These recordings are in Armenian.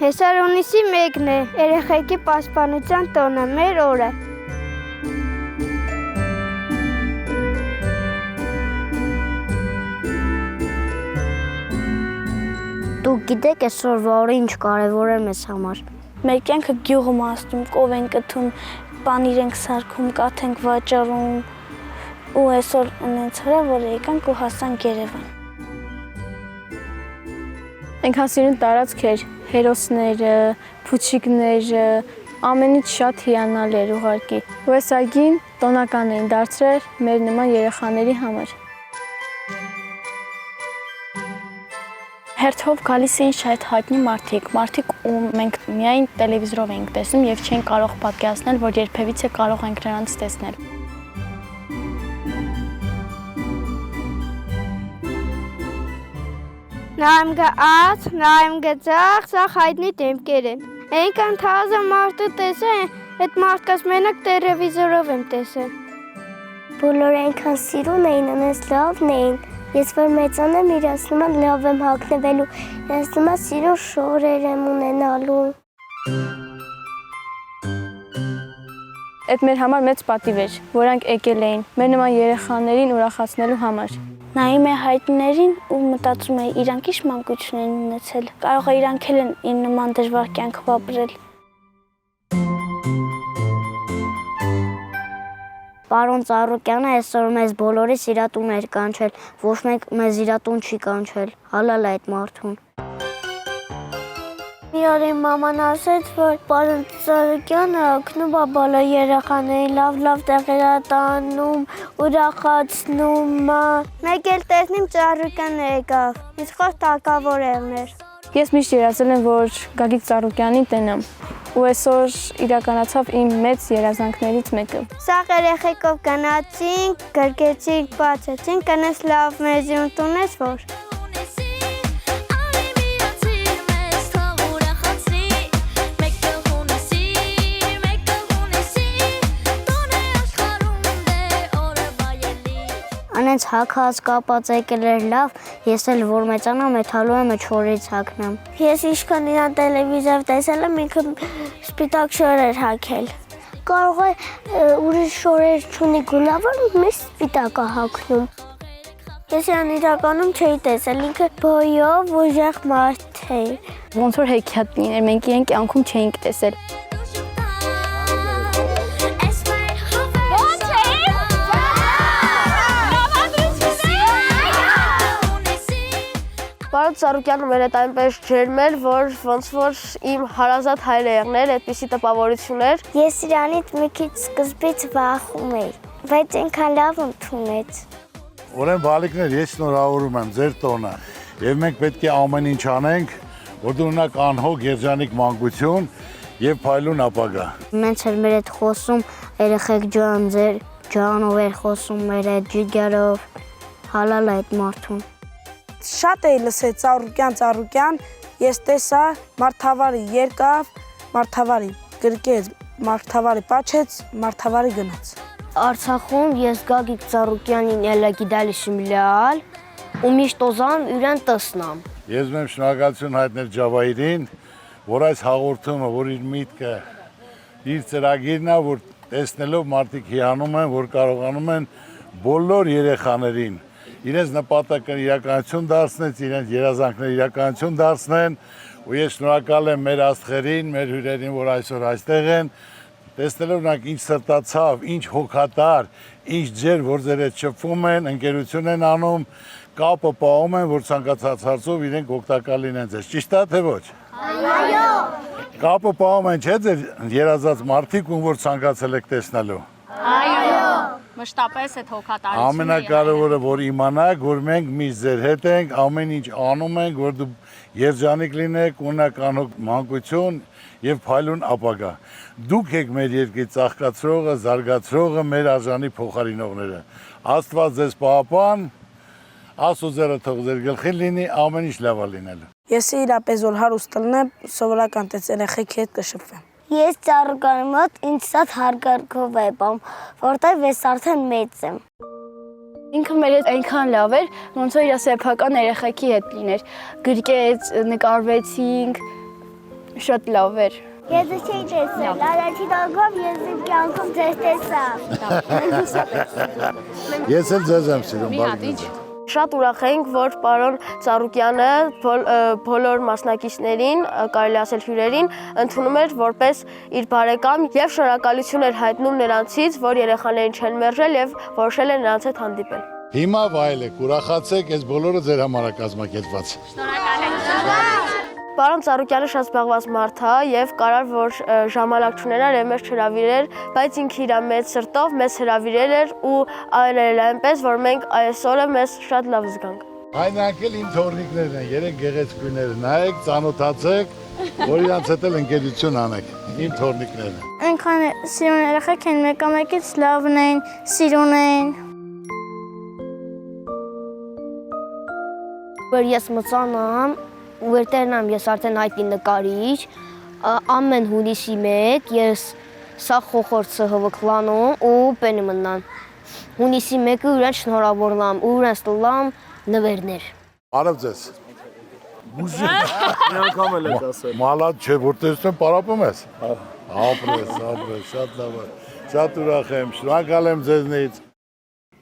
Հեսար հունիսի 1-ն է, երեխեքի պաշտպանության տոնը, մեր օրը։ Դուք գիտեք այսօրվա օրը ինչ կարևոր է մեզ համար։ Մեր կյանքը գյուղում ասում, կով ենք կթում, պանիր ենք սարքում, կաթ ենք վաճառում ու այսօր այնց հրա, որ եկանք ու հասանք Երևան։ Այնքան սիրուն տարածք էր, հերոսները, փուչիկները, ամենից շատ հիանալի էր ուղղակի։ Ու այս այգին տոնական էին դարձրել մեր նման երեխաների համար։ Հերթով գալիս էին շատ հայտնի մարդիկ, ում մենք միայն տելևիզորով ենք տեսնում եւ չենք կարող պատկերացնել, որ երբևիցե կարող ենք նրանց տեսնել։ Նայում գա ած, նայում գա ձախ հայտնի դեմքեր են։ Այնքան թազը մարդու տեսել, այդ մարդկաց մենակ տելևիզորով եմ տեսել։ Բոլորը այնքան սիրուն էին, անես լավն էին։ Ես որ մեծանեմ իրացնում եմ լավ եմ հագնվելու, իրացնում եմ սիրուն շորեր եմ ունենալու։ Այդ մեր համար մեծ պատիվ էր, որանք եկել էին մեր նման երեխաներին ուրախացնելու համար։ Նայում է հայտնիներին ու մտածում է իրանք ինչ մանկություն են ունեցել, կարող է իրանք էլ են նման դժվար կյանքով ապրել։ Պարոն Ծառուկյանը այսօր մեզ բոլորի սիրատուն էր կանչել, ոչ մեկ մեզ իրատուն չի կանչել, հալալ է այդ մարդուն։ Մի օր իմ մաման ասեց, որ պարոն Ծառուկյանը օգնում է բոլոր երեխաներին, լավ տեղեր է տանում, ուրախացնում է։ Մեկ էլ տեսնիմ Ծառուկյանը եկավ, իսկ խոր թակավոր եղներ։ Ես միշտ երազել եմ, որ Գագիկ Ծառուկյանին տենամ, ու այսօր իրականացավ իմ մեծ երազանքներից մեկը։ Սաղ երեխեքով գնացինք, գրկեցինք, բացեցինք, կնես լավ մեզի ունտունես որ։ Անենց հագած կապած եկել էր լավ, ես էլ որ մեծանամ էթալու եմ չորից հագնամ։ Ես ինչքան իրան տելևիզոր տեսել եմ, ինքը սպիտակ շորեր հագել։ Կարող է ուրիշ շորեր չունի գունավոր, միշտ սպիտակ է հագնում։ Ես իրան իրականում չէի տեսել, ինքը բոյով ուժեղ մարդ էր։ Ոնց որ հեքիաթ լիներ, մենք իրեն կյանքում չէինք տեսել։ Պարոն Ծառուկյանը մեր հետ այնպես ջերմել, որ ոնց որ իմ հարազատ հայր է եղներ, այդպիսի տպավորություն էր։ Ես իրանից մի քիչ սկզբից վախում էի, բայց այնքան լավ ընդունեց։ Ուրեմն բալիկներ, ես շնորհավորում եմ ձեր տոնը, եւ մենք պետք է ամեն ինչ անենք, որ դու ունենաք անհոգ երջանիկ մանկություն եւ փայլուն ապագա։ Մենք էլ մեր հետ խոսում, երեխեք ջան, ձեր ջանով էր խոսում մեր հետ ջիգարով, հալալ է այդ մարդուն։ Շատ էի լսել Ծառուկյան, ես տեսա մարդավարի եկավ, մարդավարի գրկեց, մարդավարի պաչեց, մարդավարի գնաց։ Արցախում ես Գագիկ Ծառուկյանին էլա գիտալիշիմ լալ, ու միշտ օզամ իրեն տեսնամ։ Ես եմ շնորհակալություն հայտնել Ջավահիրին, որ այս հաղորդումը, որ իր միտքը, իր ծրագիրն է, որ տեսնելով մարդիկ հիանում են, որ կարողանում են բոլոր երեխաներին իրենց նպատակը իրականություն դարձնեն, իրենց երազանքները իրականություն դարձնեն, ու ես շնորհակալ եմ մեր աստղերին, մեր հյուրերին, որ այսօր այստեղ են, տեսնելով նրանք ինչ սրտացավ, ինչ հոգատար, ինչ ջեր, որ ձեր հետ շփվում են, ընկերություն են անում, կապը պահում են, որ ցանկացած հարցով իրենք օգտակար լինեն ձեզ։ Ճիշտ է թե ոչ։ Այո։ Կապը պահում են, չէ՞ ձեր երազած մարդիկ, ում որ ցանկացել եք տեսնելու։ Այո։ Մշտապես այդ հոգատարությունը։ Ամենակարևորը, որ իմանաք, որ մենք միշտ ձեր հետ ենք, ամեն ինչ անում ենք, որ դու երջանիկ լինեք, ունենաք անհոգ մանկություն եւ փայլուն ապագա։ Դուք եք մեր երկրի ծաղկացրողը, զարգացրողը, մեր արժանի փոխարինողները։ Աստված ձեզ պահապան, Աստուծերը թող ձեր գլխին լինի, ամեն ինչ լավ է լինելու։ Ես իրապես որ հարուստ լինեմ, սովորական տես երեխեքի հետ կշփվեմ։ Ես Ծառուկյանի մոտ ինձ շատ հարգանքով եմ, որտեղ ես արդեն մեծ եմ։ Ինքը մեր հետ այնքան լավ էր, ոնց որ իր սեփական երեխեքի հետ լիներ։ Գրկեց, նկարվեցինք, Շատ լավ էր։ Ես չէի տեսել, առաջին անգամ ես իմ կյանքում ձեզ տեսա։ Ես էլ ձեզ եմ սիրում, բարի։ Շատ ուրախ ենք, որ պարոն Ծառուկյանը բոլոր մասնակիցներին, կարելի ասել հյուրերին, ընդունում էր որպես իր բարեկամ եւ շնորհակալություն էր հայտնում նրանցից, որ երեխաներին չեն մերժել եւ որոշել են նրանց հետ հանդիպել։ Հիմա վայելեք, ուրախացեք, այս բոլորը ձեր համար է կազմակերպված։ Պարոն Ծառուկյանը շատ զբաղված մարդ է եւ կարար որ ժամանակ չունենար եւ մեզ չհրավիրեր, բայց ինքը իր մեծ սրտով մեզ հրավիրել էր ու արել այնպես, որ մենք այսօրը մեզ շատ լավ զգանք։ Այն անկել իմ թորնիկներն են, երեք գեղեցկուներ, նայեք, ծանոթացեք, որ իրանց հետ էլ ընկերություն անեք, իմ թորնիկներն են։ Այնքան սիրուն երեխեք են, մեկամեկից լավն են, սիրուն են։ Որ ես մծանամ, ու երտերնամ ես արդեն հայտնի նկարիչ, ամեն հունիսի 1 ես սա խոխորձը հվկլանում ու պենի մնան։ Հունիսի 1-ը ուրեն շնորհավորնամ ու ուրեն ստլամ նվերներ։ Արև ձեզ։ Մալատ չէ, որ տեսնում պարապում ես։ Ապրես, շատ լավ է։ Շատ ուրախ եմ, շնորհակալ եմ ձեզնից։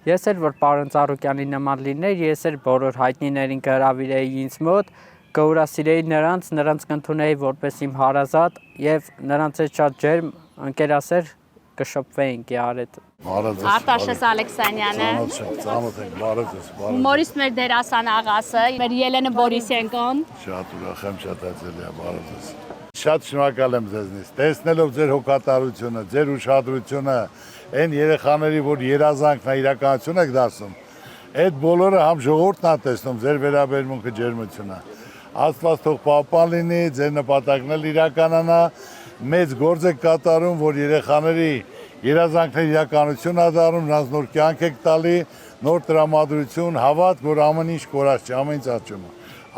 Ես էլ որ պարոն Ծառուկյանի նման լիներ, ես էլ բոլոր հայտնիներին կհրավիրեի ինձ մոտ, կհուրասիրեի նրանց կընդունեի որպես իմ հարազատ եւ նրանց հետ շատ ջերմ ընկերասեր կշփվեինք իարետ։ Արտաշես Ալեքսանյանը, Ծանոթ ենք, բարև ձեզ, բարև։ Հումորիստ մեր դերասան աղասը, մեր Ելենը Բորիսենկոն։ Շատ ուրախ եմ, շատ այցելի եմ, բարև ձեզ։ Շատ շնորհակալ եմ ձեզնից, տեսնելով ձեր հոգատարությունը, ձեր ուշադրությունը, այն երեխաների, որ երազանքն է իրականություն եք դասում, այդ բոլորը համ ժողովուրդն է տեսնում, ձեր վերաբերմունքը, ջերմությունը։ Աստված թող պահպան լինի, ձեր նպատակն էլ իրականանա, մեծ գործ եք կատարում, որ երեխաների երազանքների իրականություն ա դառնում, նրանց նոր կյանք եք տալի, նոր տրամադրություն, հավատ, որ ամեն ինչ կորած չէ, ամեն ինչ աճում է։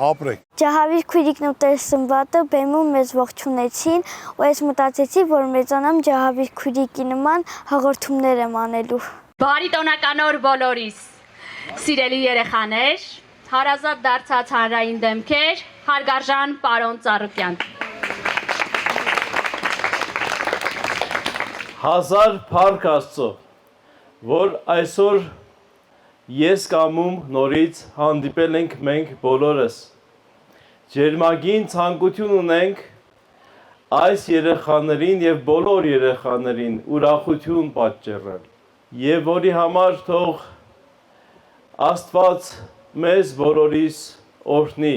Ապրեք։ Ջահավիր քույրիկն ու տեր Սմբատը բեմում մեզ ողջունեցին ու ես մտածեցի, որ մեծանամ Ջահավիր քույրիկի նման հաղորդումներ եմ անելու։ Բարի տոնական օր բոլորիս։ Սիրելի երեխաներ, հարազատ դարձած հանրային դեմքեր, հարգարժան պարոն Ծառուկյան։ Հազար փառք Աստծո, որ այսօր ես կամում նորից հանդիպել ենք մենք բոլորս։ Ջերմագին ցանկություն ունենք այս երեխաներին եւ բոլոր երեխաներին ուրախություն պատճառել։ Եվ որի համար թող Աստված մեզ բոլորիս օրհնի։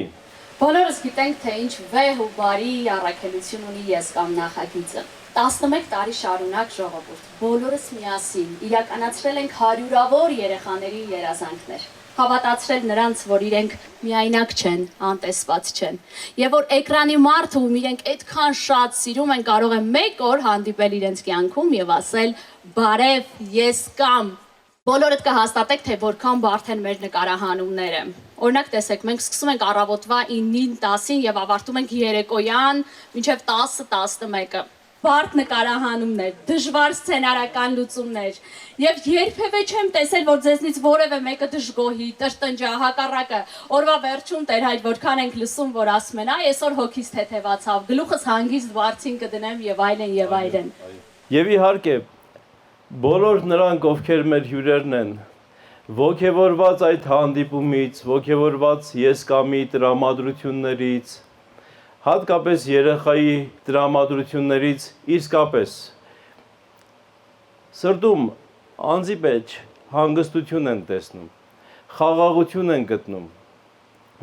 Բոլորս գիտենք, թե ինչ վեհ ու բարի առաքելություն ունի ես կամ նախագիծը։ 11 տարի շարունակ ժողովուրդ, բոլորս միասին իրականացրել ենք հարյուրավոր երեխաների երազանքներ, հավատացրել նրանց, որ իրենք միայնակ չեն, անտեսված չեն, եւ որ էկրանի մարդը, ում իրենք այդքան շատ սիրում են, կարող են մեկ օր հանդիպել իրենց կյանքում եւ ասել «Բարև, ես կամ»։ Բոլորդ կհաստատեք, թե որքան բարդ են մեր նկարահանումները։ Օրինակ տեսեք, մենք սկսում ենք առավոտվա 9-ին, 10-ին եւ ավարտում ենք երեկոյան մինչեւ 10-11-ը։ Բարդ նկարահանումներ, դժվար սցենարական լուծումներ եւ երբևէ չեմ տեսել, որ ձեզնից որևէ մեկը դժգոհի, տրտնջա, հակառակը։ Օրվա վերջում Տեր հայր որքան ենք լսում, որ ասում են, այ այսօր հոգիս թեթևացավ, գլուխս հանգիստ վարձին կդնեմ եւ այլն եւ այլն։ Եվ իհարկե բոլոր նրանք, ովքեր մեր հյուրերն են, ոգևորված այդ հանդիպումից, ոգևորված ես կամի տրամադրություններից, հատկապես երեխայի տրամադրություններից իսկապես սրտում անձի մեջ հանգստություն են տեսնում, խաղաղություն են գտնում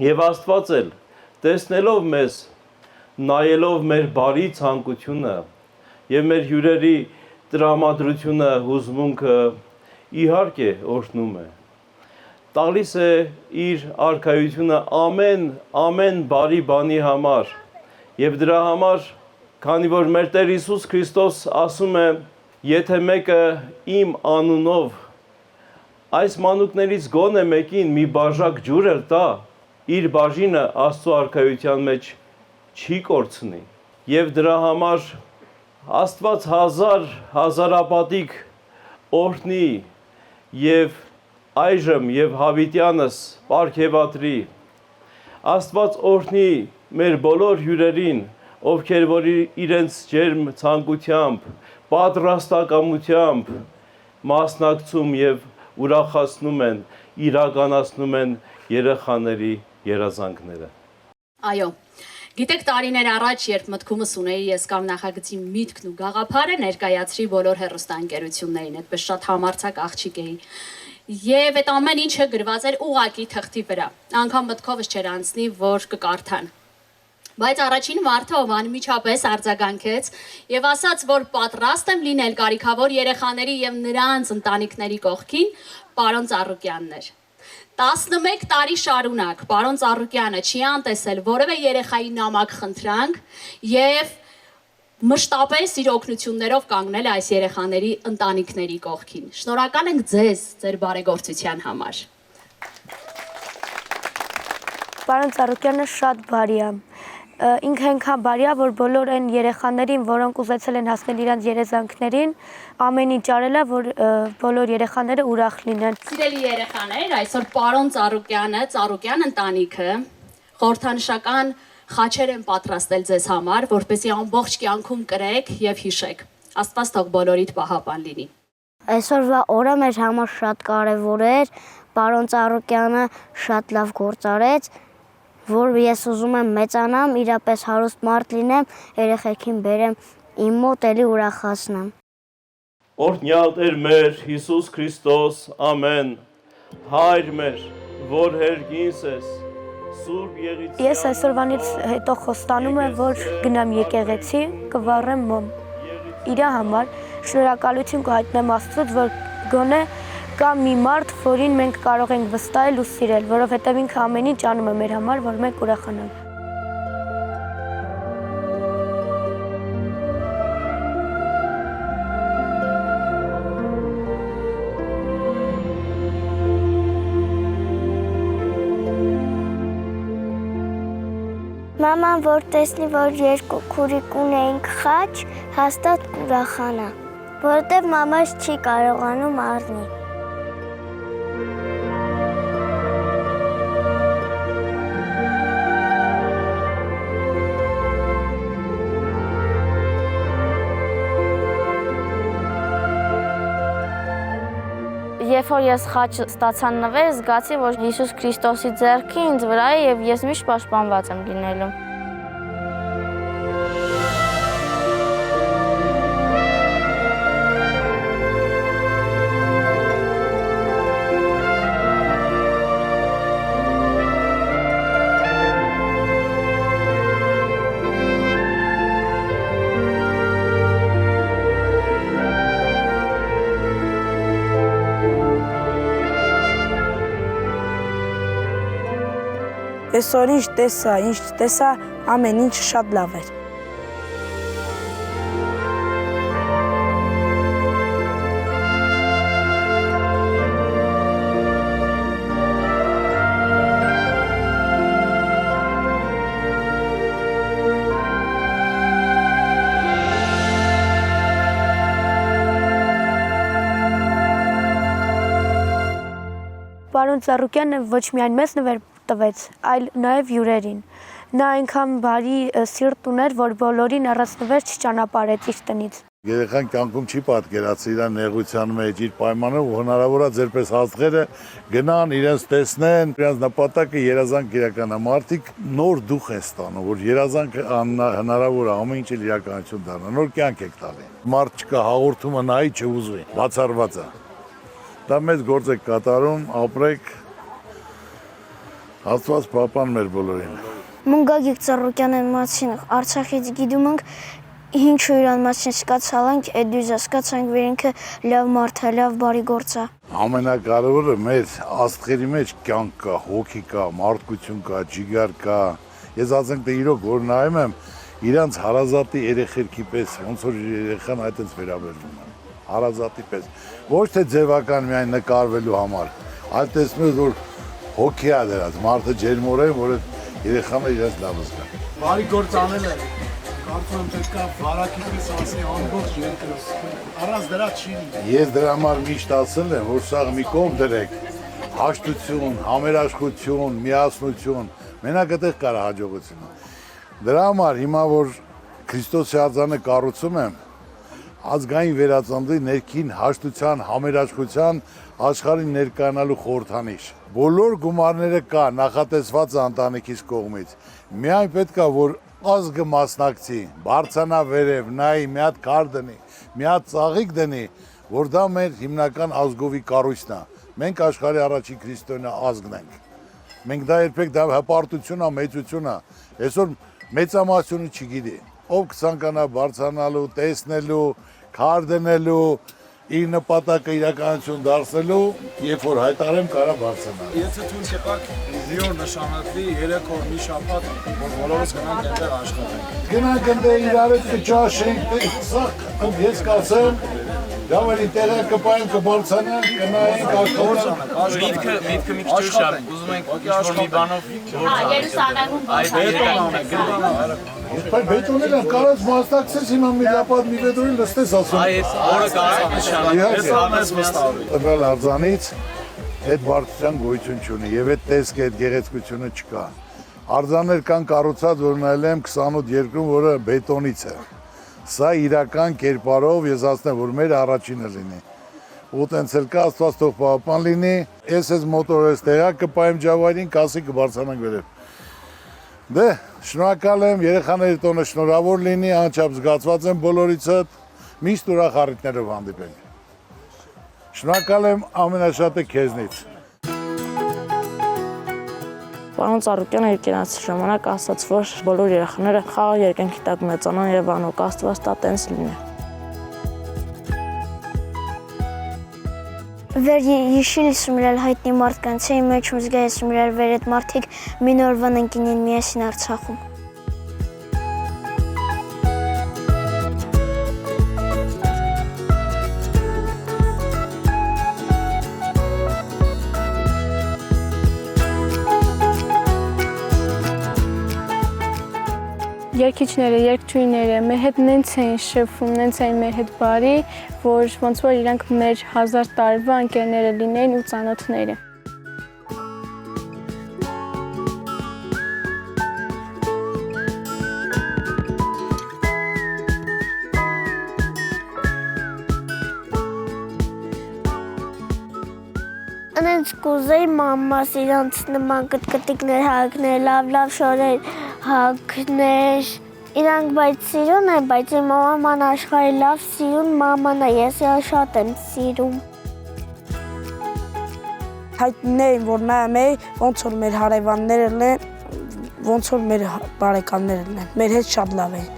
եւ Աստված էլ տեսնելով մեզ, նայելով մեր բարի ցանկությունը եւ մեր հյուրերի տրամադրությունը, հուզմունքը իհարկե օրհնում է, տալիս է իր արքայությունը ամեն բարի բանի համար եւ դրա համար, քանի որ մեր Տեր Հիսուս Քրիստոս ասում է, եթե մեկը իմ անունով այս մանուկներից գոնե մեկին մի բաժակ ջուր էլ տա, իր բաժինը Աստծո արքայության մեջ չի կորցնի եւ դրա համար Աստված հազարապատիկ օրհնի եւ այժմ եւ հավիտյանս պարգևատրի Աստված օրհնի մեր բոլոր հյուրերին ովքեր որ իրենց ջերմ ցանկությամբ, պատրաստակամությամբ մասնակցում եւ ուրախացնում են, իրականացնում են երեխաների երազանքները։ Այո, գիտեք տարիներ առաջ, երբ մտքումս ունեի ես կամ նախագծի միտքն ու գաղափարը ներկայացրի բոլոր հեռուստաընկերություններին, այդպես շատ համարձակ աղջիկ էի։ Եվ այդ ամեն ինչը գրված էր ուղակի թղթի վրա, անգամ մտքովս չէր անցնի, որ կկարդան։ Բայց առաջին մարդը, ով անմիջապես արձագանքեց եւ ասաց, որ պատրաստ եմ լինել կարիքավոր երեխաների եւ նրանց ընտանիքների կողքին, պարոն Ծառուկյանն էր։ 11 տարի շարունակ պարոն Ծառուկյանը չի անտեսել որևէ երեխայի նամակ խնդրանք եւ մշտապես իր օգնություններով կանգնել է այս երեխաների ընտանիքների կողքին։ Շնորհակալ ենք ձեզ ձեր բարեգործության համար։ Պարոն Ծառուկյանը շատ բարի է։ Ինքը այնքան բարի է, որ բոլոր այն երեխաներին, որոնք ուզեցել են հասնել իրենց երազանքներին, ամեն ինչ արել է, որ բոլոր երեխաները ուրախ լինեն։ Սիրելի երեխաներ, այսօր պարոն Ծառուկյանը, Ծառուկյան ընտանիքը խորհրդանշական խաչեր են պատրաստել ձեզ համար, որպեսզի ամբողջ կյանքում կրեք եւ հիշեք։ Աստված թող բոլորիդ պահապան լինի։ Այսօրվա օրը մեր համար շատ կարևոր էր, պարոն Ծառուկյանը շատ լավ գործ արեց, որ ես ուզում եմ մեծանամ, իրապես հարուստ մարդ լինեմ, երեխեքին բերեմ իմ մոտ էլի ուրախացնեմ։ Օրհնյալ Տեր մեր Հիսուս Քրիստոս, ամեն, Հայր մեր, որ հերգինս ես, Սուրբ Եղիցիան։ Ես այսօրվանից հետո խոստանում եմ, որ գնամ եկեղեցի, կվառեմ մոմ։ Իր համար շնորհակալություն կհայտնեմ Աստծուց, որ գոնե կա մի մարդ, որին մենք կարող ենք վստահել ու սիրել, որովհետև ինքը ամեն ինչ անում է մեր համար, որ մենք ուրախանանք։ Մաման, որ տեսնի, որ երկու քուրիկ ունեինք խաչ, հաստատ կուրախանա, որովհետև մամաս չի կարողանում առնի։ Երբ որ ես խաչ ստացա նվեր, զգացի, որ Հիսուս Քրիստոսի ձեռքը ինձ վրա է եւ ես միշտ պաշտպանված եմ լինելու։ Այսօր ինչ տեսա, ամեն ինչ շատ լավ էր։ Պարոն Ծառուկյանը ոչ միայն մեզ նվեր տվեց, այլ նաև հյուրերին։ Նա այնքան բարի սիրտ ուներ, որ բոլորին առանց նվեր չճանապարհեց իր տնից։ Երեխան կյանքում չի պատկերացրել իր նեղության մեջ, իր պայմանով հնարավոր է ձերպես հազղերը գնան, իրենց տեսնեն, իրենց նպատակը երազանք իրականանա։ Մարդիկ նոր դուխ են ստանում, որ երազանքը հնարավոր է ամեն ինչ իրականություն դառնա, նոր կյանք եք տալի։ Մարդ չկա հաղորդումը նայի չուզվի, բացառված է։ Դա մեծ գործ եք կատարում, ապրեք, Աստված պապան մեր բոլորին։ Մունգագիկ Ծառուկյանն մասին Արցախից գիտում ենք, ինչու իրան մասին սկացալանք, այդ դույզը սկացանք, որ ինքը լավ մարդ է, լավ բարի գործ է։ Ամենակարևորը մեր աստղերի մեջ կյանք կա, հոգի կա, մարդկություն կա, ջիգար կա։ Ես ասենք թե իրոք որ նայում եմ իրանց հարազատի երեխերքի պես, ոնց որ երեխան այդպես վերաբերվում է։ Հարազատի պես։ Ոչ թե ձևական միայն նկարվելու համար, այլ տեսնում ես որ հոգի է դրած, մարդը ջերմորեն, որ այդ երեխանը իրենց լավ զգա։ Բարի գործ անել է, կարծում եմ պետք է վարակի պես ասի ամբողջ երկրով, առանց դրա չի լինի։ Ես դրա համար միշտ ասել եմ, որ սա մի կողմ դրեք, հաշտություն, համերաշխություն, միասնություն, մենակ այդտեղ կար հաջողությունը։ Դրա համար հիմա որ Քրիստոսի արձանը կառուցում եմ ազգային վերածննդի ներքին հաշտության, համերաշխության աշխարհին ներկայանալու խորհրդանիշ։ Բոլոր գումարները կա նախատեսված ընտանիքիս կողմից։ Միայն պետք է որ ազգը մասնակցի, բարձանա վերև, նայի, մի հատ քար դնի, մի հատ ծաղիկ դնի, որ դա մեր հիմնական ազգովի կառույցն է։ Մենք աշխարհի առաջին քրիստոնյա ազգն ենք։ Մենք դա երբեք դա հպարտություն է, մեծություն է։ Այսօր մեծամասնությունը չգիտի։ Ով կցանկանա բարձրանալու, տեսնելու, քար դնելու, իր նպատակը իրականություն դարձնելու, երբ որ հայտարարեմ կարա բարձրանալ։ Եթե թույլ կտակ մի օր նշանակվի 3 օր մի շաբաթ, որ բոլորս գնանք այնտեղ աշխատենք։ Գնանք այնտեղ իրար հետ կճաշենք, սա ես կասեմ, դավերի տեղը կպայեմ, կբարձանանք, կնայենք աշխատանք։ Միտքը մի քիչ ուշ է, ուզում ենք ինչ-որ մի բանով Երուսաղեմում բարձրանալու։ Բայց բետոները կարած մասնակցես հիմա մի լապատ մի բետոնի լստես ասում։ Այս օրը կարող նշանակել։ Ես համես վստահ եմ։ Տվյալ արձանից այդ բարձրության գոյություն չունի եւ այդ տեսքը, այդ գեղեցկությունը չկա։ Արձաններ կան կառուցած, որ նայել եմ 28 երկրում, որը բետոնից է։ Սա իրական կերպարով ես ասեմ, որ մեր առաջինը լինի։ Ու տենց էլ կա, Աստված թող պահապան լինի։ Ես այս մոտորես տեղա կպայեմ Ջավայրին, կասի կբարձրանանք վերև։ Դե, շնորհակալ եմ, երեխաների տոնը շնորհավոր լինի, անչափ զգացված եմ բոլորից հետ, միշտ ուրախ առիթներով հանդիպենք։ Շնորհակալ եմ ամենաշատը քեզնից։ Պարոն Ծառուկյանը իր կենացի ժամանակ ասաց, որ բոլոր երեխաները խաղաղ երկնքի տակ մեծանան եւ անոք Աստված տա տենց լինի։ Վեր իշիլ սմիրել հայտնի մարդկանց էի մեջ մզգայ սմիրել վեր այդ մարդիկ մի նորվան ընկինին միասին Արցախում։ Երգիչները, երգչուհիները մեր հետ նենց էին շփվում, նենց էին մեր հետ բարի, որ ոնց որ իրանք մեր 1000 տարվա ընկերները լինեին ու ծանոթները։ Անենց կուզեի մամաս իրանց նման կտկտիկներ հագներ, լավ շորեր հագներ, իրանք բայց սիրուն է, բայց իմ մաման աշխարհի լավ սիրուն մաման է, ես շատ եմ սիրում։ Հայտնիներին, որ նայում էի, ոնց որ մեր հարևաններն են, ոնց որ մեր բարեկամներն են, մեր հետ շատ լավ էին։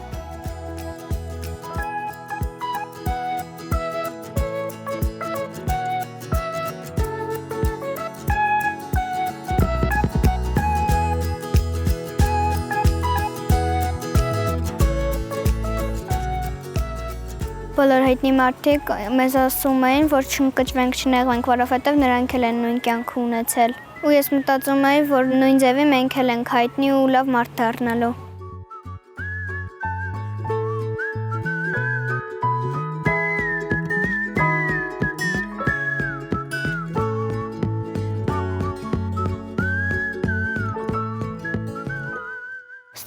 Բոլոր հայտնի մարդիկ մեզ ասում էին, որ չընկճվենք, չնեղվենք, որովհետև նրանք էլ են նույն կյանքը ունեցել։ Ու ես մտածում էի, որ նույն ձևի մենք էլ ենք հայտնի ու լավ մարդ դառնալու։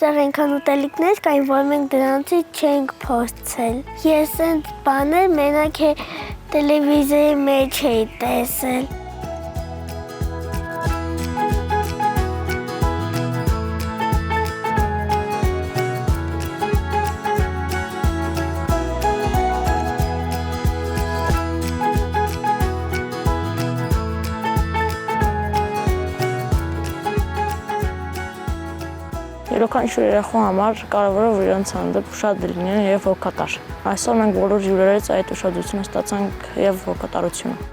Ստեղ այնքան ուտելիքներ կային, որ մենք դրանցից չենք փորձել։ Ես այդ բաներ մենակ տելևիզիայի մեջ էի տեսել։ Յուրաքանչյուր երեխու համար կարևոր է որ իրենց հանդեպ շատ լինեն եւ հոգատար։ Այսօր մենք բոլոր հյուրերից այդ ուշադրությունը ստացանք եւ հոգատարությունը։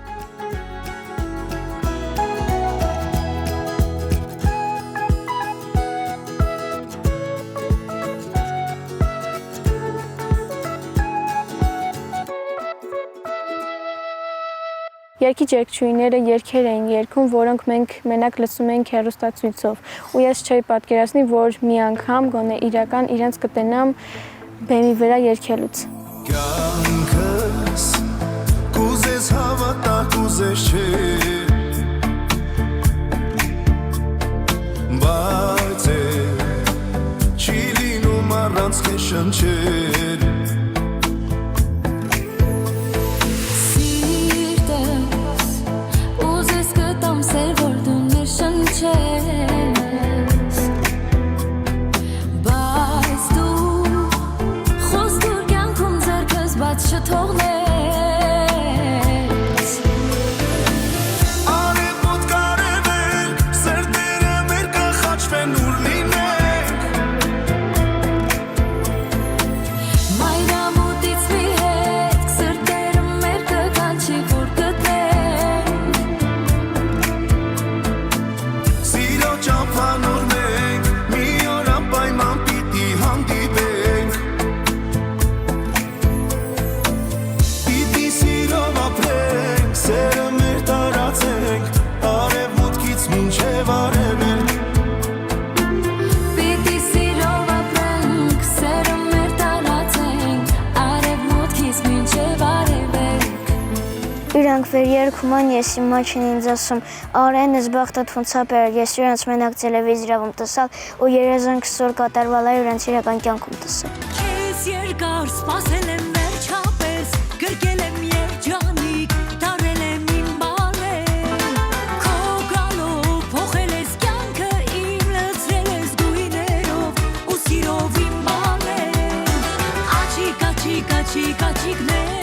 Երգիչ-երգչուհիները երգեր էին երգում, որոնք մենք մենակ լսում էինք հեռուստացույցով։ Ու ես չէի պատկերացնի, որ մի անգամ գոնե իրական իրենց կտենամ բեմի վրա երգելուց։ Կյանքս կուզես հավատա, կուզես չէ, բայց չի լինում առանց քեզ շնչել։ Իրանք վեր երգում են, ես իմ մաչին ինձ ասում, արեն ես բախտը թունցապեր, ես իրանց մենակ տելևիզիոնում տեսալ ու երազանք սոր կատարվալ է իրանց իրական կյանքում տեսալ։ Քեզ երկար սպասել եմ վերջապես, գրկել եմ երջանիկ, տարել եմ իմ բալեն, քո գալով փոխել ես կյանքը իմ, լցրել ես գույներով ու սիրով իմ բալեն, աչիկ, աչիկ, աչիկ, աչիկները,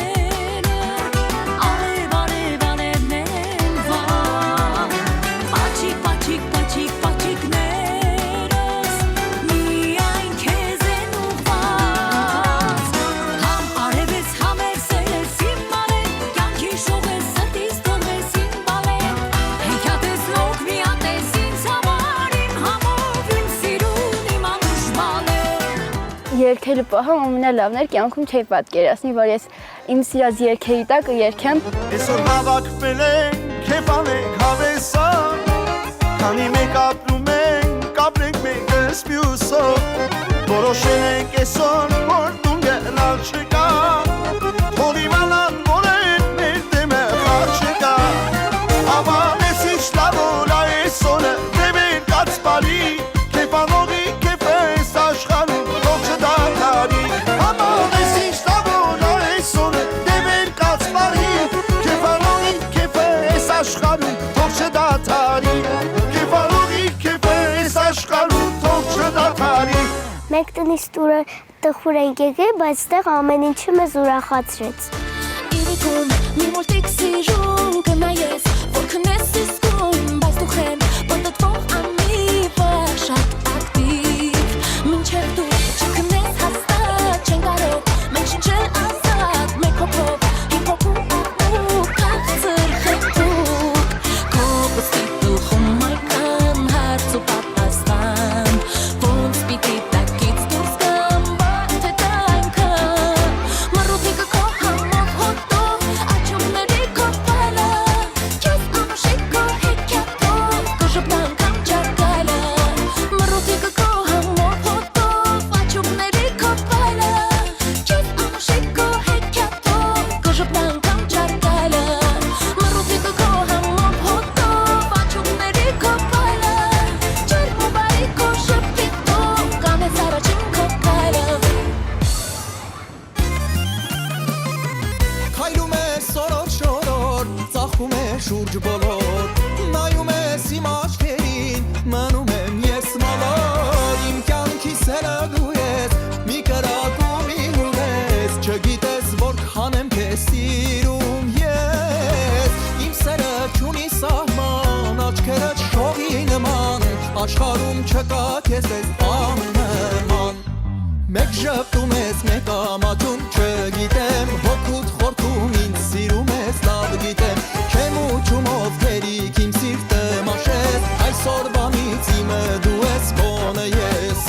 ալև, ալև, ալևներն վան, պաչիկ, պաչիկ, պաչիկ, պաչիկներս, միայն քեզ են ուղված, համ արև ես, համ էրսել ես իմ բալեն, կյանքի շող ես, սրտիս թող ես իմ բալեն, հեքիաթ ես լոք, միատ ես ինձ համար, իմ համով, իմ սիրուն, իմ անուշ բալեն։ Երգելու պահը ամենալավն էր, կյանքում չէի պատկերացնի, որ ես իմ սիրած երգերի տակ երգեմ։ Այսօր հավաքվել ենք, քեֆանենք հավեսան, քանի մեկ ապրում ենք, ապրենք մեկս մյուսով, որոշել ենք այսօր, որ տուն գնալ չկա, թող իմանան, որ են մեր դեմը խաղ չկա, ավանեցիչ լավ որ այսօրը դեպեր կաց բարի, քեֆանողի քեֆ ես աշխարհում, թող չդադարի, ավանեցիչ լավ որ այսօրը դեպեր կաց բարի, քեֆանողի քեֆ ես աշխարհում, թող չդադարի, քեֆանողի քեֆ ես աշխարհում, թող չդադարի։ Մենք տնից տուրը տխուր ենք եկել, բայց տեղ ամեն ինչը մեզ ուրախացրեց։ Իրիկում մի մոլտիկ սիրում կնայես, որ քնես իսկում, բայց դու խեմ, բնդտվող անիվը շատ ակտիվ, մինչև դու չքնես հաստատ, չեն կարող, մենք շնչել ազատ, մեկ հոգով, հիպ-հոփում աղու, կաղցր խեղդուկ, կոպստի տուխում արկան, հարց ու պատասխան, ոնց պիտի տակից դուրս կամ, բաթե տանքան, մռութիկը քո համով հոտով, աչումների քո պալը, քեզ անուշիկ քո հեքիաթով, քո ժպտան կամ ճարգալը, մռութիկը քո համով հոտով, աչումների քո պալը, քեզ անուշիկ քո հեքիաթով, քո ժպտան կամ ճարգալը, մռութիկը քո համով հոտով, աչումների քո պալը, ջերմ ու բարի քո շփիթով, կամ ես առաջին քո կայլը։ Քայլում ես սորոր շորոր, ծաղկում է շուրջ բոլոր, նայում ես իմ աչքերին, մնում եմ ես մոլոր, իմ կյանքի սերը դու ես, մի կրակում իմ ուղես, չգիտես որքան եմ քեզ սիրում ես, իմ սերը չունի սահման, աչքերդ շողի նման, աշխարհում չկա քեզ պես աննման, մեկ ժպտում ես, մեկ ամաչում, չգիտեմ, հոգուդ խորքում ինձ սիրում ես, լավ գիտեմ, չեմ ուչումով թերիք իմ սիրտը մաշես, այսօրվանից իմը դու ես, կոնը ես։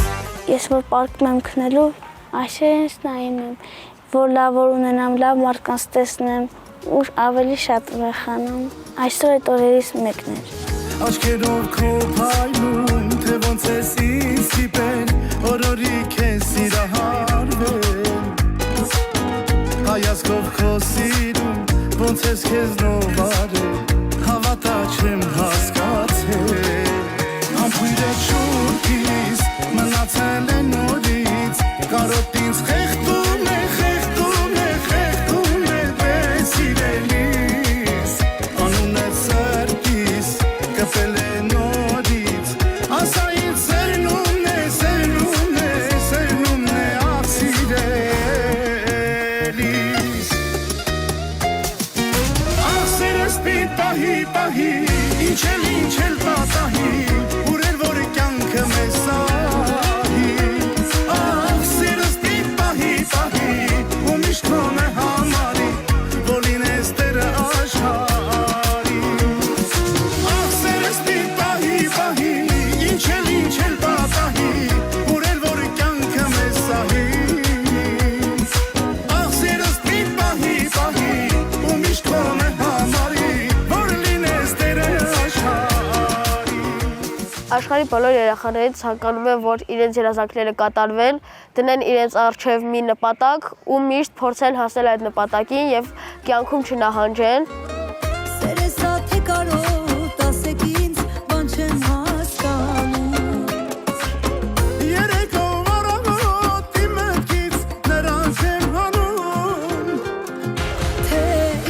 Ես որ պարկում եմ քնելու, այսպես նայում եմ, որ լավ որ ունենամ, լավ մարդկանց տեսնեմ, ու ավելի շատ ուրախանում։ Այսօր այդ օրերից մեկն էր։ Աչքերով քո փայլում, թե ոնց ես ինձ ստիպել, օրորի քեզ սիրահարվել, հայացքով քո սիրում, ոնց ես քեզ նովարել, հավատա չեմ հասկացել, ամփույրը շուրքիս, մնացել է նորից, կարոտ ինձ խեղդում է, խեղդում է, խեղդում է, դες սիրելիս, անունը սրտիս, կպել է նորից, ասա ինձ սերնումն է, սերնումն է, սերնումն է, աղ սիրելիս, աղ սերս պիտ պահի, պահի, ինչ էլ պատահի, ուրեր որ կյանքը մեզ սահի, աղ սերս պիտ պահի, պահի, ու միշտ քոնը համարի, որ լինես տերը աշխարհի, աղ սերս պիտ պահի, պահի, ինչ էլ պատահի, ուրեր որ կյանքը մեզ սահի, աղ սերս պիտ պահի, պահի, ու միշտ քոնը համարի, որ լինես տերը աշխարհի։ Աշխարհի բոլոր երեխաներին ցանկանում եմ, որ իրենց երազանքները կատարվեն, դնեն իրենց առջև մի նպատակ ու միշտ փորձեն հասնել այդ նպատակին եւ կյանքում չնահանջեն։ Սերեսա թե կարոտ ասեք ինձ բան չեմ հասկանում Երեկով առավոտ իմ մտքից նրան չեմ հանում Թե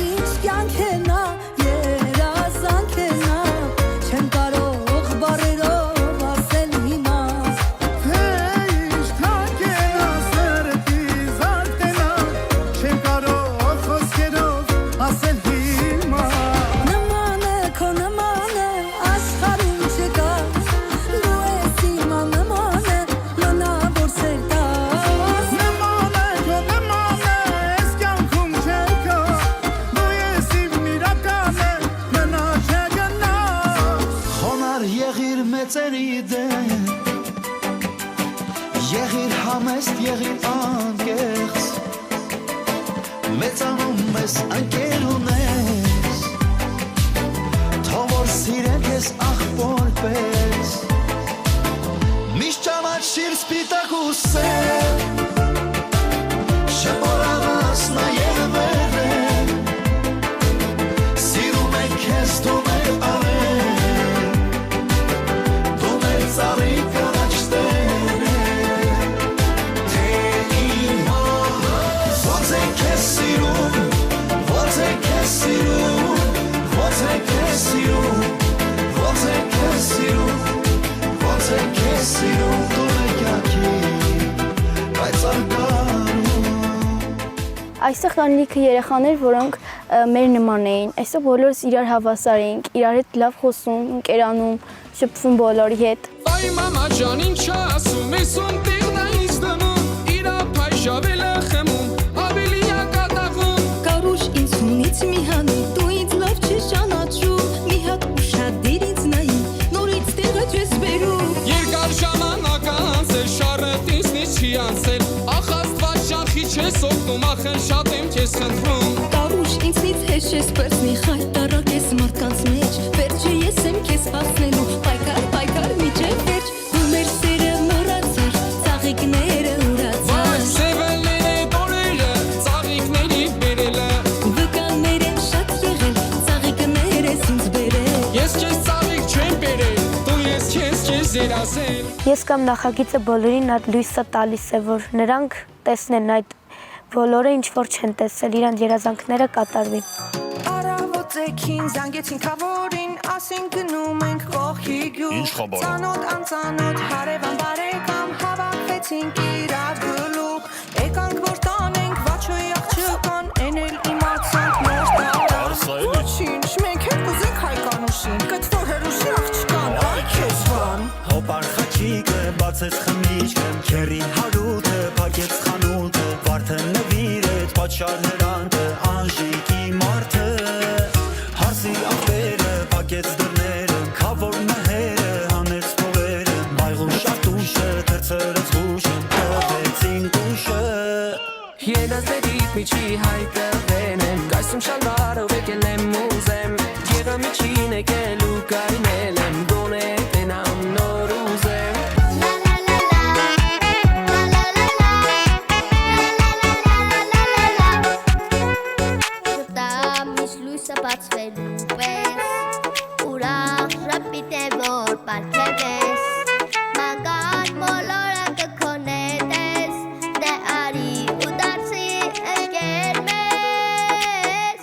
ինչ կյանք է նա, երազանք է նա Չեմ կարող բարերով ասել հիմա Թե ինչ թանկ է նա սրտիս արտենա Չեմ կարող խոսքերով ասել հիմա Նման է, քո նման է, աշխարհում չկա Դու ես իմա նման է, մնա որ սեր տաս Նման է, քո նման է, ես կյանքում չկա Դու ես իմ իրական է, մնա չգնա Խոնար եղիր մեծերի դեմ Եղիր համեստ, եղիր անկեղծ Մեծանում ես ընկեր ունես Թող որ սիրեն քեզ աղբոր պես Միշտ ճանաչիր սպիտակ ու սև Չմոռանաս նաև վերել Սիրում է քեզ դու մեր արել Դու մեր ծառի կանաչ տերել Թե իմա Ոնց է քեզ սիրում Ոնց է քեզ սիրում Ոնց է քեզ սիրում Ոնց է քեզ սիրում Ոնց է քեզ սիրում Դու մեր կյանքի Բայց արգանում Այստեղ կան լիքը երեխաներ, որոնք մեր նման էին։ Այսօր բոլորս իրար հավասար էինք, իրար հետ լավ խոսում, ընկերանում, շփվում բոլորի հետ։ Ay mama can ինչ ասում ես ում տեղն այս դնում իրա փայշավելը խմում ավելի ակատաղում Կարուշ ինձ հունից մի հանի, դու ինձ լավ չես ճանաչում Մի հատ ուշադիր ինձ նայի, նորից տեղը չես բերում երկար ժամանակ անցել շարը ինձնից չի անցել ախ աստված շախի չես օգնում ախն շատ եմ քեզ խնդրում Կարուշ ինձնից հեշ ես պրծնի խայտարակ ես մարդկանց մեջ Վերջը ես եմ քեզ սպասնելու, պայքար միջև վերջ Դու մեր սերը մոռացար, ծաղիկները ուրացար Սևելները դորերը, ծաղիկների բերելը Վկաններ են շատ եղել, ծաղիկներ ես ինձ բերել Ես քեզ ծաղիկ չեմ բերել, դու ես քեզ երասել Ես կամ նախագիծը բոլորին այդ լույսը տալիս է, որ նրանք տեսնեն այդ բոլորը ինչ որ չեն տեսել, իրանց երազանքները կատարվի։ Արավոտեքին զանգեցին քավորին, ասին գնում ենք կողքի գյուղ Ծանոթ անծանոթ հարևան բարեկամ հավաքվեցինք իրար գլուխ Եկանք որ տանենք վաչոյի աղջկան, են էլ իմացանք մեր տարան Ոչինչ, մենք հետ կուզենք հայկանուշին, կտվոր հերուշի աղջկան, այ քեզ բան Հոպար խաչիկը բացեց խմիչքը, քերին հարուտը, փակեց խանութը, վարդը նվիրեց, պատշար հրանտը, անժիկի մարդը, հարսի աղբերը, փակեց դռները, քավոր մհերը, հանեց փողերը, բայղու շարտուշը, թրցրեց հուշը, տվեցին կուշը Երազների միջի հայտվեն եմ, կայսում շալվարով եկել եմ ուզեմ Եղը միջին եկել ու կայնել եմ, գոնե տենամ նոր ուզեմ Շտամից լույսը բացվելու պես Ուրախ շապիտ է որ պարգևես Մագան բոլորը կքոնետես Դե արի ու դարձի ընկեր մեզ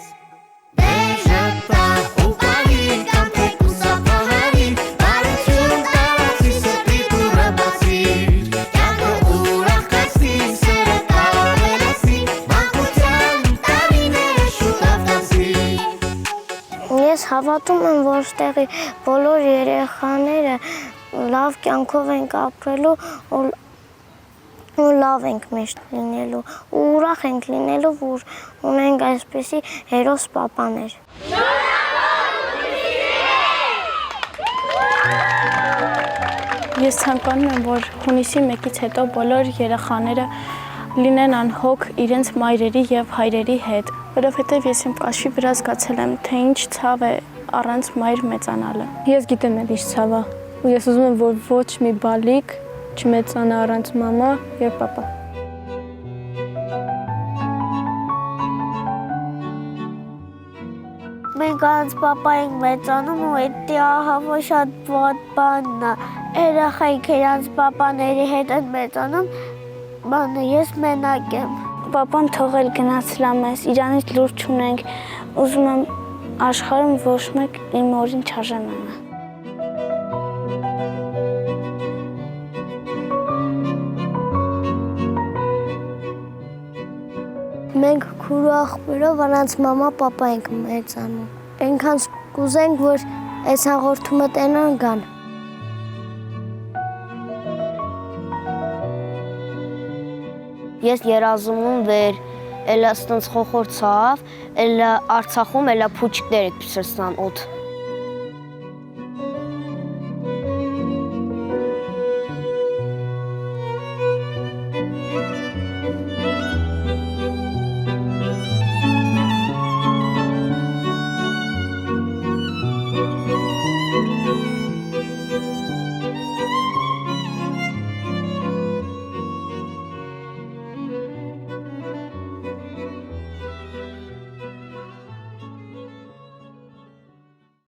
Դե ժպտա ու պահի կամ թեք ու սապահարի Բարություն տարածի սպիտ ու ռաբասիր Կյանքը ուրախ կացի սերը տարվելասի Մանկության տարիները շուտով տանցի Ես հավատում եմ, որ տեղի բոլոր երեխաները լավ կյանքով ենք ապրելու ու լավ ենք միշտ լինելու ու ուրախ ենք լինելու, որ ունենք այսպիսի հերոս պապաներ։ Ես ցանկանում եմ, որ հունիսի 1-ից հետո բոլոր երեխաները լինեն անհոգ իրենց մայրերի եւ հայրերի հետ, որովհետեւ ես իմ կաշվի վրա զգացել եմ, թե ինչ ցավ է առանց մայր մեծանալը։ Ես գիտեմ այդ ինչ ցավ է, ու ես ուզում եմ, որ ոչ մի բալիկ չմեծանա առանց մամա եւ պապա։ Մենք անց պապա ենք մեծանում ու էդի ահավո շատ վատ բանն է։ Երեխայք իրանց պապաների հետ են մեծանում, բանը ես մենակ եմ։ Պապան թողել գնացրա մեզ, իրանից լուր չունենք, ուզում եմ աշխարհում ոչ մեկ իմ օրին չարժանանա։ Մենք քուրու աղբերով առանց մամա պապա ենք մեծանում։ Այնքան կուզենք, որ այս հաղորդումը տենան գան։ Ես երազում վեր, էլա ստենց խոխոր ցավ, էլա Արցախում էլա փուչիկներ եք պիսրսան օդ։